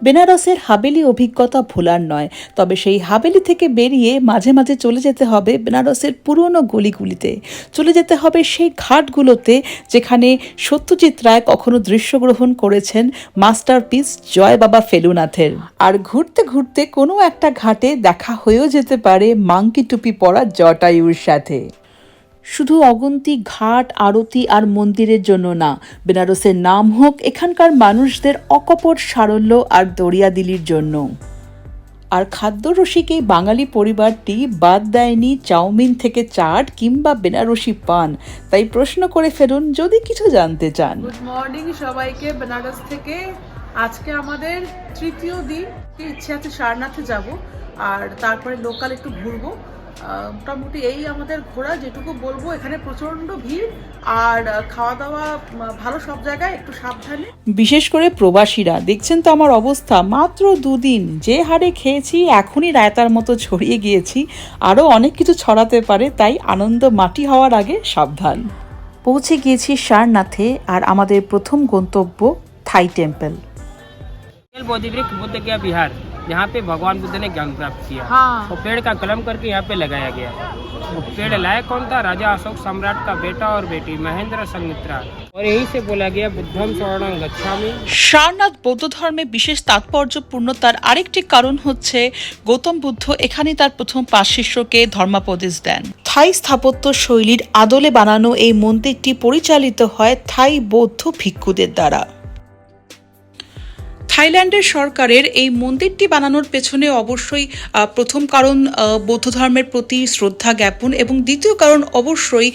বেনারসের হাভেলি অভিজ্ঞতা ভোলার নয়, তবে সেই হাভেলি থেকে বেরিয়ে মাঝে মাঝে চলে যেতে হবে বেনারসের পুরনো গলিগুলিতে, চলে যেতে হবে সেই ঘাটগুলোতে যেখানে সত্যজিৎ রায় কখনো দৃশ্যগ্রহণ করেছেন মাস্টারপিস জয় বাবা ফেলুনাথের। আর ঘুরতে ঘুরতে কোনো একটা ঘাটে দেখা হয়েও যেতে পারে মাংকি টুপি পরা জটায়ুর সাথে। শুধু অগুন্তি ঘাট, আরতি আর মন্দিরের জন্য না, বেনারসের নাম হোক এখানকার মানুষদের অকপট সারল্য আর দরিয়াদিলির জন্য। আর খাদ্যরসিক এই বাঙালি পরিবারটি বাদ দেয়নি চাউমিন থেকে চাট কিংবা বেনারসি পান। তাই প্রশ্ন করে ফেলুন যদি কিছু জানতে চান। গুড মর্নিং সবাইকে বেনারস থেকে। আজকে আমাদের তৃতীয় দিন, ইচ্ছে আছে সারনাথে যাব আর তারপরে লোকাল একটু ঘুরবো। মোটামুটি এই আমাদের ঘোরা, যেটুকু বলবো এখানে প্রচন্ড ভিড় আর খাওয়া দাওয়া ভালো সব জায়গায়, একটু সাবধানে। বিশেষ করে প্রবাসীরা দেখছেন তো আমার অবস্থা, মাত্র দুদিন যে হারে খেয়েছি এখনই রায়তার মতো ছড়িয়ে গিয়েছি, আরও অনেক কিছু ছড়াতে পারে, তাই আনন্দ মাটি হওয়ার আগে সাবধান। পৌঁছে গিয়েছি সারনাথে আর আমাদের প্রথম গন্তব্য থাই টেম্পল। बुद्ध गया बिहार, यहाँ पे भगवान बुद्ध ने ज्ञान प्राप्त किया। तो पेड़ का कलम करके यहाँ पे लगाया गया। वो पेड़ लाया कौन था? राजा अशोक सम्राट का बेटा और बेटी महेंद्र संघमित्रा। और यहीं से बोला गया बुद्धम शरणं गच्छामि। সারনাথ বৌদ্ধ ধর্মে বিশেষ তাৎপর্যপূর্ণতার আরেকটি কারণ হচ্ছে গৌতম বুদ্ধ এখানেই তার প্রথম 5 শিষ্যকে ধর্মোপদেশ দেন। থাই স্থাপত্য শৈলীর আদলে বানানো এই মন্দিরটি পরিচালিত হয় থাই বৌদ্ধ ভিক্ষুদের দ্বারা। থাইল্যান্ডের সরকারের এই মন্দিরটি বানানোর পেছনে অবশ্যই প্রথম কারণ বৌদ্ধ ধর্মের প্রতি শ্রদ্ধা জ্ঞাপন এবং দ্বিতীয় কারণ অবশ্যই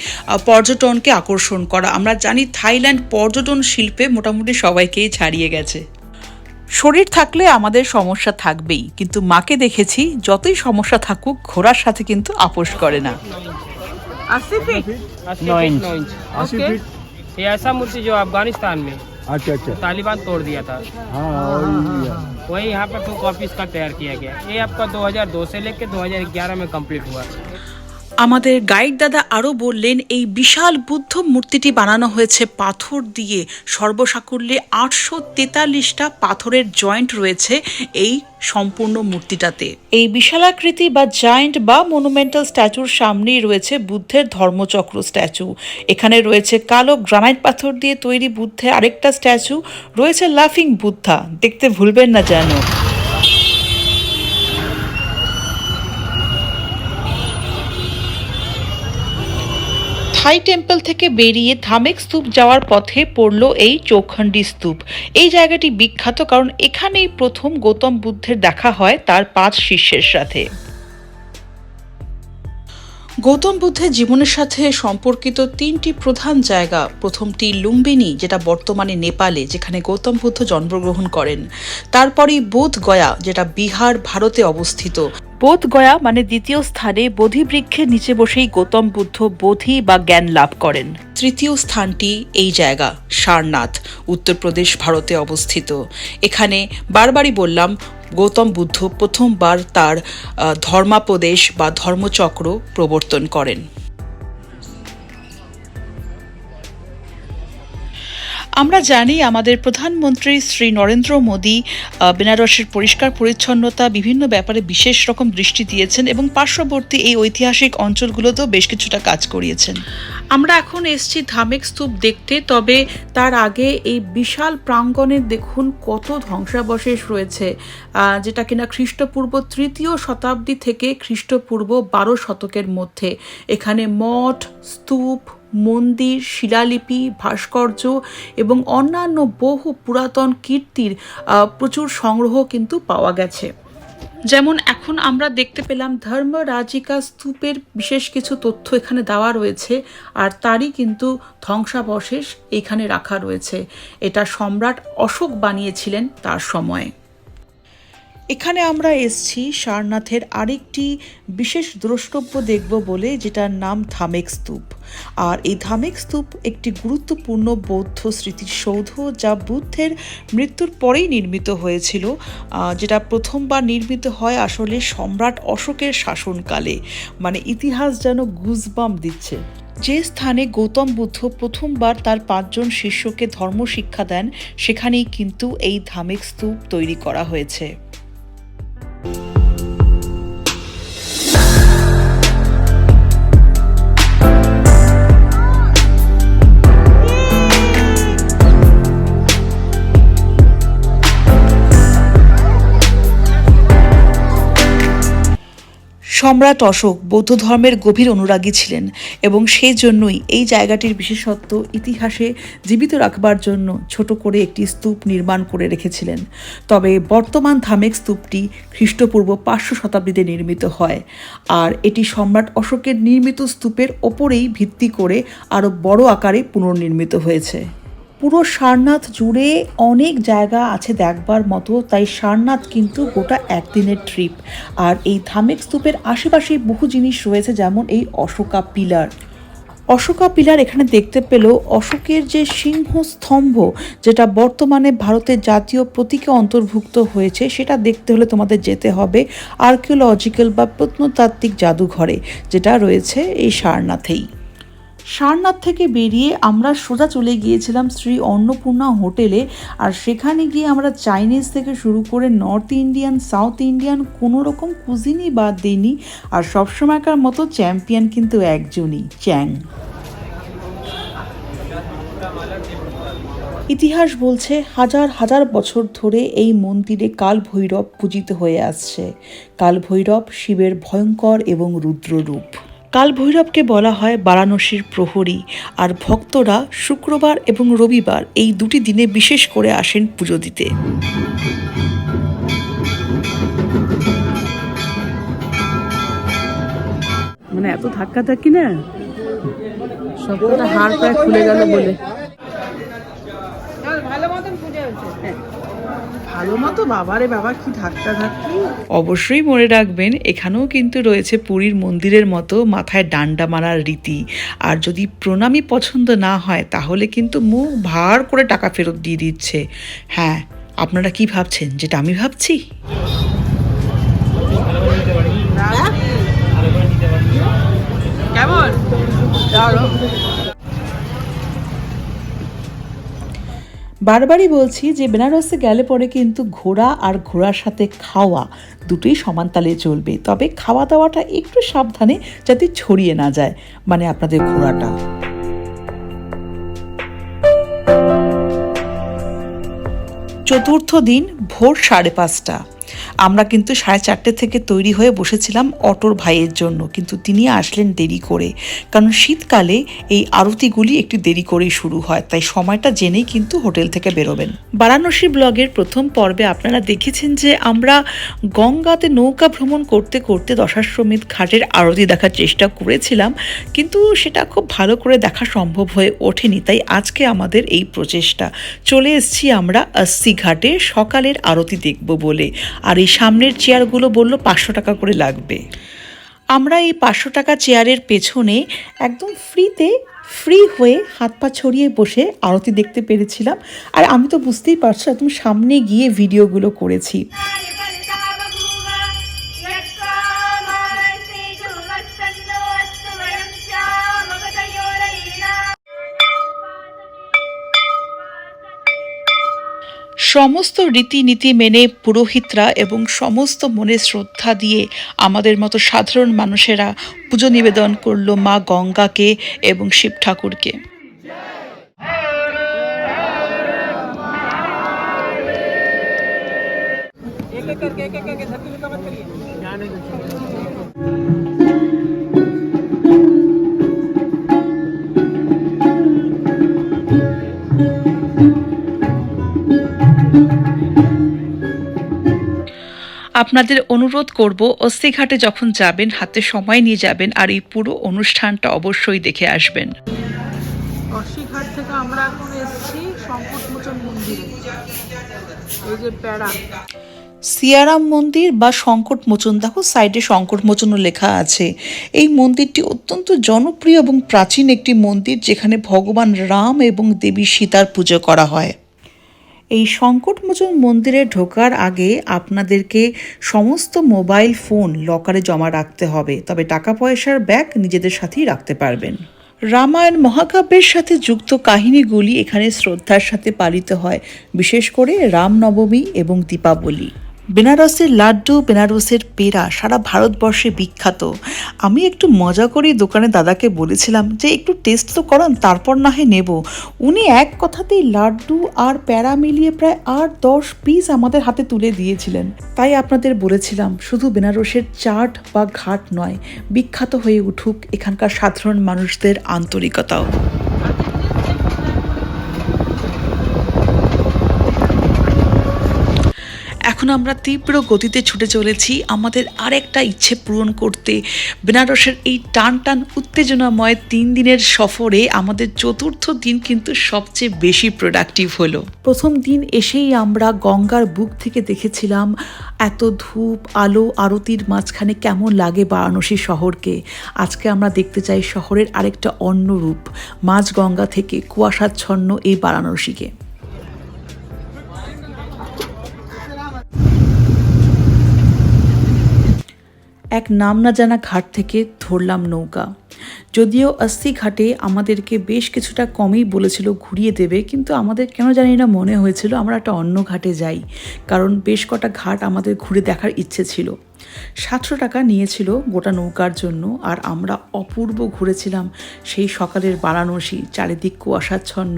পর্যটনকে আকর্ষণ করা। আমরা জানি থাইল্যান্ড পর্যটন শিল্পে মোটামুটি সবাইকেই ছাড়িয়ে গেছে। শরীর থাকলে আমাদের সমস্যা থাকবেই, কিন্তু মাকে দেখেছি যতই সমস্যা থাকুক ঘোড়ার সাথে কিন্তু আপোষ করে না। 80 ফিট 9 इंच। ओके, ये ऐसा मूर्ति जो अफगानिस्तान में अच्छा अच्छा तालिबान तोड़ दिया था, हाँ वही यहाँ पर 2 कॉपीज का तैयार किया गया। ये आपका 2002 से लेकर 2011 में कंप्लीट हुआ। আমাদের গাইড দাদা আরও বললেন এই বিশাল বুদ্ধ মূর্তিটি বানানো হয়েছে পাথর দিয়ে। সর্বসাকুল্যে 843টা পাথরের জয়েন্ট রয়েছে এই সম্পূর্ণ মূর্তিটাতে। এই বিশালাকৃতি বা জায়েন্ট বা মনুমেন্টাল স্ট্যাচুর সামনেই রয়েছে বুদ্ধের ধর্মচক্র স্ট্যাচু। এখানে রয়েছে কালো গ্রানাইট পাথর দিয়ে তৈরি বুদ্ধের আরেকটা স্ট্যাচু, রয়েছে লাফিং বুদ্ধা, দেখতে ভুলবেন না যেন। থাই টেম্পল থেকে বেরিয়ে ধামেক স্তূপ যাওয়ার পথে পড়ল এই চৌখণ্ডী স্তূপ। এই জায়গাটি বিখ্যাত কারণ এখানেই প্রথম গৌতম বুদ্ধের দেখা হয় তার 5 শিষ্যের সাথে। গৌতম বুদ্ধের জীবনের সাথে সম্পর্কিত 3টি প্রধান জায়গা। প্রথমটি লুম্বিনী, যেটা বর্তমানে নেপালে, যেখানে গৌতম বুদ্ধ জন্মগ্রহণ করেন। তারপরেই বোধগয়া, যেটা বিহার ভারতে অবস্থিত। বোধগয়া মানে দ্বিতীয় স্থানে বোধি বৃক্ষের নিচে বসেই গৌতম বুদ্ধ বোধি বা জ্ঞান লাভ করেন। তৃতীয় স্থানটি এই জায়গা সারনাথ, উত্তরপ্রদেশ ভারতে অবস্থিত। এখানে বারবারই বললাম গৌতম বুদ্ধ প্রথমবার তার ধর্মোপদেশ বা ধর্মচক্র প্রবর্তন করেন। আমরা জানি আমাদের প্রধানমন্ত্রী শ্রী নরেন্দ্র মোদী বেনারসের পরিষ্কার পরিচ্ছন্নতা বিভিন্ন ব্যাপারে বিশেষ রকম দৃষ্টি দিয়েছেন এবং পার্শ্ববর্তী এই ঐতিহাসিক অঞ্চলগুলোতেও বেশ কিছুটা কাজ করিয়েছেন। আমরা এখন এসেছি ধামেক স্তূপ দেখতে, তবে তার আগে এই বিশাল প্রাঙ্গণে দেখুন কত ধ্বংসাবশেষ রয়েছে, যেটা কিনা খ্রিস্টপূর্ব 3য় শতাব্দী থেকে খ্রিস্টপূর্ব 12 শতকের মধ্যে। এখানে মঠ, স্তূপ, মন্দির, শিলালিপি, ভাস্কর্য এবং অন্যান্য বহু পুরাতন কীর্তির প্রচুর সংগ্রহ কিন্তু পাওয়া গেছে। যেমন এখন আমরা দেখতে পেলাম ধর্মরাজিকা স্তূপের বিশেষ কিছু তথ্য এখানে দেওয়া রয়েছে, আর তারই কিন্তু ধ্বংসাবশেষ এখানে রাখা রয়েছে। এটা সম্রাট অশোক বানিয়েছিলেন তার সময়ে। এখানে আমরা এসছি সারনাথের আরেকটি বিশেষ দ্রষ্টব্য দেখব বলে, যেটার নাম ধামেক স্তূপ। আর এই ধামেক স্তূপ একটি গুরুত্বপূর্ণ বৌদ্ধ স্মৃতিসৌধ, যা বুদ্ধের মৃত্যুর পরেই নির্মিত হয়েছিল, যেটা প্রথমবার নির্মিত হয় আসলে সম্রাট অশোকের শাসনকালে। মানে ইতিহাস যেন গুজবাম্প দিচ্ছে। যে স্থানে গৌতম বুদ্ধ প্রথমবার তার 5 জন শিষ্যকে ধর্ম শিক্ষা দেন, সেখানেই কিন্তু এই ধামেক স্তূপ তৈরি করা হয়েছে। সম্রাট অশোক বৌদ্ধ ধর্মের গভীর অনুরাগী ছিলেন এবং সেই জন্যই এই জায়গাটির বিশেষত্ব ইতিহাসে জীবিত রাখবার জন্য ছোট করে একটি স্তূপ নির্মাণ করে রেখেছিলেন। তবে বর্তমান ধামেক স্তূপটি খ্রিস্টপূর্ব 500 শতাব্দীতে নির্মিত হয়, আর এটি সম্রাট অশোকের নির্মিত স্তূপের ওপরেই ভিত্তি করে আরও বড় আকারে পুনর্নির্মিত হয়েছে। পুরো সারনাথ জুড়ে অনেক জায়গা আছে দেখবার মতো, তাই সারনাথ কিন্তু গোটা একদিনের ট্রিপ। আর এই ধামেক স্তূপের আশেপাশে বহু জিনিস রয়েছে, যেমন এই অশোকা পিলার। অশোকা পিলার এখানে দেখতে পেলেও অশোকের যে সিংহ স্তম্ভ, যেটা বর্তমানে ভারতের জাতীয় প্রতীকে অন্তর্ভুক্ত হয়েছে, সেটা দেখতে হলে তোমাদের যেতে হবে আর্কিওলজিক্যাল বা প্রত্নতাত্ত্বিক জাদুঘরে, যেটা রয়েছে এই সারনাথেই। সারনাথ থেকে বেরিয়ে আমরা সোজা চলে গিয়েছিলাম শ্রী অন্নপূর্ণা হোটেলে। আর সেখানে গিয়ে আমরা চাইনিজ থেকে শুরু করে নর্থ ইন্ডিয়ান, সাউথ ইন্ডিয়ান কোনো রকম কুজিনই বাদ দিইনি। আর সবসময়কার মতো চ্যাম্পিয়ন কিন্তু একজনই, চ্যাং। ইতিহাস বলছে হাজার হাজার বছর ধরে এই মন্দিরে কাল ভৈরব পূজিত হয়ে আসছে। কাল ভৈরব শিবের ভয়ঙ্কর এবং রুদ্র রূপ। কাল ভৈরবকে বলা হয় বারাণসীর প্রহরী, আর ভক্তরা শুক্রবার এবং রবিবার এই দুটি দিনে বিশেষ করে আসেন পুজো দিতে। মানে এত ধাক্কা ধাক্কি না, সবটা হাড় প্রায় খুলে গেল বলে। ভালো মতো বাবারে বাবা, কি ধাক্কা ধাক্কি। অবশ্যই মনে রাখবেন, এখানেও কিন্তু রয়েছে পুরীর মন্দিরের মতো মাথায় ডান্ডা মারার রীতি। আর যদি প্রণামী পছন্দ না হয় তাহলে কিন্তু মুখ ভার করে টাকা ফেরত দিয়ে দিচ্ছে। হ্যাঁ, আপনারা কি ভাবছেন যেটা আমি ভাবছি? কেমন? বারবারই বলছি যে বেনারসে গেলে পরে কিন্তু ঘোরা আর ঘোরার সাথে খাওয়া দুটোই সমান তালে চলবে। তবে খাওয়া দাওয়াটা একটু সাবধানে, যাতে ছড়িয়ে না যায়, মানে আপনাদের ঘোরাটা। চতুর্থ দিন ভোর 5:30। আমরা কিন্তু 4:30 থেকে তৈরি হয়ে বসেছিলাম অটোর ভাইয়ের জন্য, কিন্তু তিনি আসলেন দেরি করে, কারণ শীতকালে এই আরতিগুলি একটু দেরি করেই শুরু হয়, তাই সময়টা জেনেই কিন্তু হোটেল থেকে বেরোবেন। বারাণসী ব্লগের প্রথম পর্বে আপনারা দেখেছেন যে আমরা গঙ্গাতে নৌকা ভ্রমণ করতে করতে দশাশ্বমেধ ঘাটের আরতি দেখার চেষ্টা করেছিলাম, কিন্তু সেটা খুব ভালো করে দেখা সম্ভব হয়ে ওঠেনি। তাই আজকে আমাদের এই প্রচেষ্টা, চলে এসেছি আমরা अस्सी ঘাটে সকালের আরতি দেখব বলে। আর এই সামনের চেয়ারগুলো বলল 500 টাকা করে লাগবে। আমরা এই 500 টাকা চেয়ারের পেছনে একদম ফ্রি হয়ে হাত পা ছড়িয়ে বসে আরতি দেখতে পেরেছিলাম। আর আমি তো বুঝতেই পারছো, একদম সামনে গিয়ে ভিডিওগুলো করেছি। সমস্ত রীতিনীতি মেনে পুরোহিতরা এবং সমস্ত মনে শ্রদ্ধা দিয়ে আমাদের মতো সাধারণ মানুষেরা পুজো নিবেদন করলো মা গঙ্গাকে এবং শিব ঠাকুরকে। আপনাদের অনুরোধ করব, अस्सी ঘাটে যখন যাবেন হাতে সময় নিয়ে যাবেন, আর এই পুরো অনুষ্ঠানটা অবশ্যই দেখে আসবেন। अस्सी ঘাট থেকে আমরা এখন এসেছি সংকটমোচন মন্দিরে। এই যে প্যাড়া, সিয়ারাম মন্দির বা সংকট মোচন, দেখো সাইডে সংকট মোচনও লেখা আছে। এই মন্দিরটি অত্যন্ত জনপ্রিয় এবং প্রাচীন একটি মন্দির, যেখানে ভগবান রাম এবং দেবী সীতার পুজো করা হয়। এই সংকটমোচন মন্দিরে ঢোকার আগে আপনাদেরকে সমস্ত মোবাইল ফোন লকারে জমা রাখতে হবে, তবে টাকা পয়সার ব্যাগ নিজেদের সাথেই রাখতে পারবেন। রামায়ণ মহাকাব্যের সাথে যুক্ত কাহিনীগুলি এখানে শ্রদ্ধার সাথে পালিত হয়, বিশেষ করে রামনবমী এবং দীপাবলি। বেনারসের লাড্ডু, বেনারসের পেড়া সারা ভারতবর্ষে বিখ্যাত। আমি একটু মজা করে দোকানে দাদাকে বলেছিলাম যে একটু টেস্ট তো করান, তারপর না হয় নেব। উনি এক কথাতেই লাড্ডু আর প্যাড়া মিলিয়ে প্রায় 8-10 পিস আমাদের হাতে তুলে দিয়েছিলেন। তাই আপনাদের বলেছিলাম শুধু বেনারসের চাট বা ঘাট নয়, বিখ্যাত হয়ে উঠুক এখানকার সাধারণ মানুষদের আন্তরিকতাও। এখন আমরা তীব্র গতিতে ছুটে চলেছি আমাদের আরেকটা ইচ্ছে পূরণ করতে। বেনারসের এই টান টান উত্তেজনাময় 3 দিনের সফরে আমাদের চতুর্থ দিন কিন্তু সবচেয়ে বেশি প্রোডাক্টিভ হলো। প্রথম দিন এসেই আমরা গঙ্গার বুক থেকে দেখেছিলাম এত ধূপ আলো আরতির মাঝখানে কেমন লাগে বারাণসী শহরকে। আজকে আমরা দেখতে চাই শহরের আরেকটা অন্য রূপ, মাঝ গঙ্গা থেকে কুয়াশাচ্ছন্ন এই বারাণসীকে। এক নাম না জানা ঘাট থেকে ধরলাম নৌকা। যদিও 80 ঘাটে আমাদেরকে বেশ কিছুটা কমই বলেছিল ঘুরিয়ে দেবে, কিন্তু আমাদের কেন জানি না মনে হয়েছিল আমরা একটা অন্য ঘাটে যাই, কারণ বেশ কটা ঘাট আমাদের ঘুরে দেখার ইচ্ছে ছিল। 700 টাকা নিয়েছিল গোটা নৌকার জন্য, আর আমরা অপূর্ব ঘুরেছিলাম সেই সকালের বারাণসী। চারিদিক কুয়াশাচ্ছন্ন,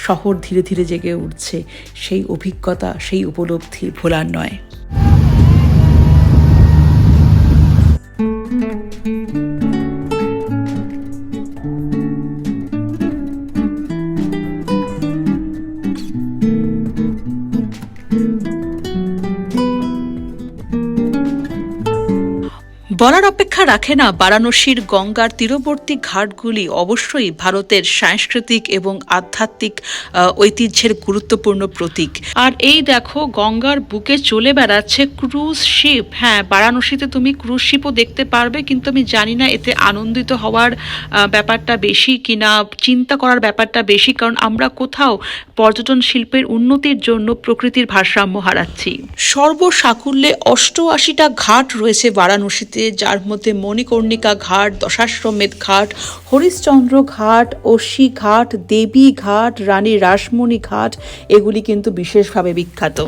শহর ধীরে ধীরে জেগে উঠছে। সেই অভিজ্ঞতা, সেই উপলব্ধি ভোলার নয়। বলার অপেক্ষা রাখে না, বারাণসীর গঙ্গার তীরবর্তী ঘাটগুলি অবশ্যই ভারতের সাংস্কৃতিক এবং আধ্যাত্মিক ঐতিহ্যের গুরুত্বপূর্ণ প্রতীক। আর এই দেখো গঙ্গার বুকে চলে বেড়াচ্ছে ক্রুজ শিপ। হ্যাঁ, বারাণসীতে তুমি ক্রুজ শিপও দেখতে পারবে, কিন্তু আমি জানি না এতে আনন্দিত হওয়ার ব্যাপারটা বেশি কিনা চিন্তা করার ব্যাপারটা বেশি, কারণ আমরা কোথাও পর্যটন শিল্পের উন্নতির জন্য প্রকৃতির ভারসাম্য হারাচ্ছি। সর্বসাকুল্যে 88টা ঘাট রয়েছে বারাণসীতে, যার মধ্যে মণিকর্ণিকা ঘাট, দশাশ্বমেধ ঘাট, হরিশ্চন্দ্র ঘাট, অশ্বী ঘাট, দেবী ঘাট, রানী রাসমণি ঘাট, এগুলি কিন্তু বিশেষভাবে বিখ্যাত।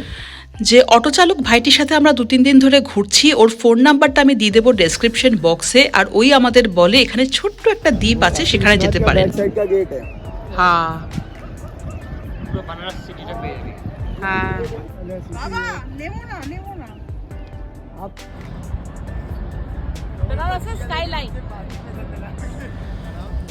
যে অটোচালক ভাইটির সাথে আমরা 2-3 দিন ধরে ঘুরছি, ওর ফোন নাম্বারটা আমি দিয়ে দেবো ডেসক্রিপশন বক্সে। আর ওই আমাদের বলে এখানে ছোট্ট একটা দ্বীপ আছে, সেখানে যেতে পারেন। হ্যাঁ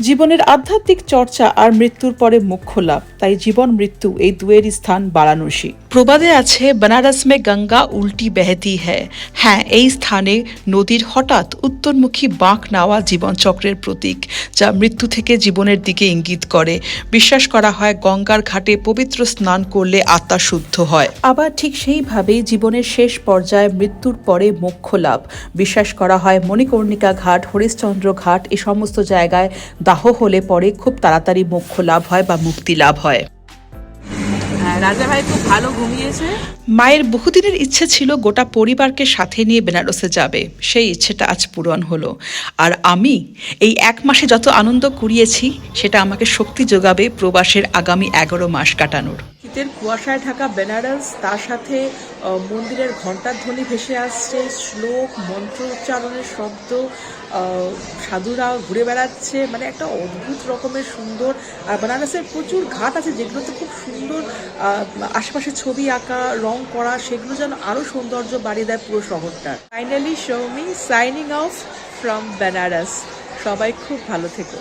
জীবনের আধ্যাত্মিক চর্চা আর মৃত্যুর পরে মোক্ষ লাভ, তাই জীবন মৃত্যু এই দুয়েরই স্থান বারাণসী। প্রবাদে আছে বেনারস মে গঙ্গা উল্টি বেহতি হ্যায়। হ্যাঁ, এই স্থানে নদীর হঠাৎ উত্তরমুখী বাঁক নেওয়া জীবনচক্রের প্রতীক, যা মৃত্যু থেকে জীবনের দিকে ইঙ্গিত করে। বিশ্বাস করা হয় গঙ্গার ঘাটে পবিত্র স্নান করলে আত্মা শুদ্ধ হয়। আবার ঠিক সেইভাবেই জীবনের শেষ পর্যায়ে মৃত্যুর পরে মোক্ষ লাভ। বিশ্বাস করা হয় মণিকর্ণিকা ঘাট, হরিশ্চন্দ্র ঘাট, এই সমস্ত জায়গায় দাহ হলে পরে খুব তাড়াতাড়ি মোক্ষ লাভ হয় বা মুক্তি লাভ হয়। রাজা ভাই খুব ভালো ঘুমিয়েছে। মায়ের বহুদিনের ইচ্ছে ছিল গোটা পরিবারকে সাথে নিয়ে বেনারসে যাবে, সেই ইচ্ছেটা আজ পূরণ হলো। আর আমি এই 1 মাসে যত আনন্দ কুড়িয়েছি সেটা আমাকে শক্তি যোগাবে প্রবাসের আগামী 11 মাস কাটানোর। শীতের কুয়াশায় ঢাকা বেনারস, তার সাথে মন্দিরের ঘণ্টার ধ্বনি ভেসে আসছে, শ্লোক মন্ত্র উচ্চারণের শব্দ, সাধুরা ঘুরে বেড়াচ্ছে, মানে একটা অদ্ভুত রকমের সুন্দর। আর বেনারসের প্রচুর ঘাট আছে যেগুলোতে খুব সুন্দর আশেপাশে ছবি আঁকা, রং করা, সেগুলো যেন আরও সৌন্দর্য বাড়িয়ে দেয় পুরো শহরটা। Finally Soumi signing off from Banaras. সবাই খুব ভালো থেকো।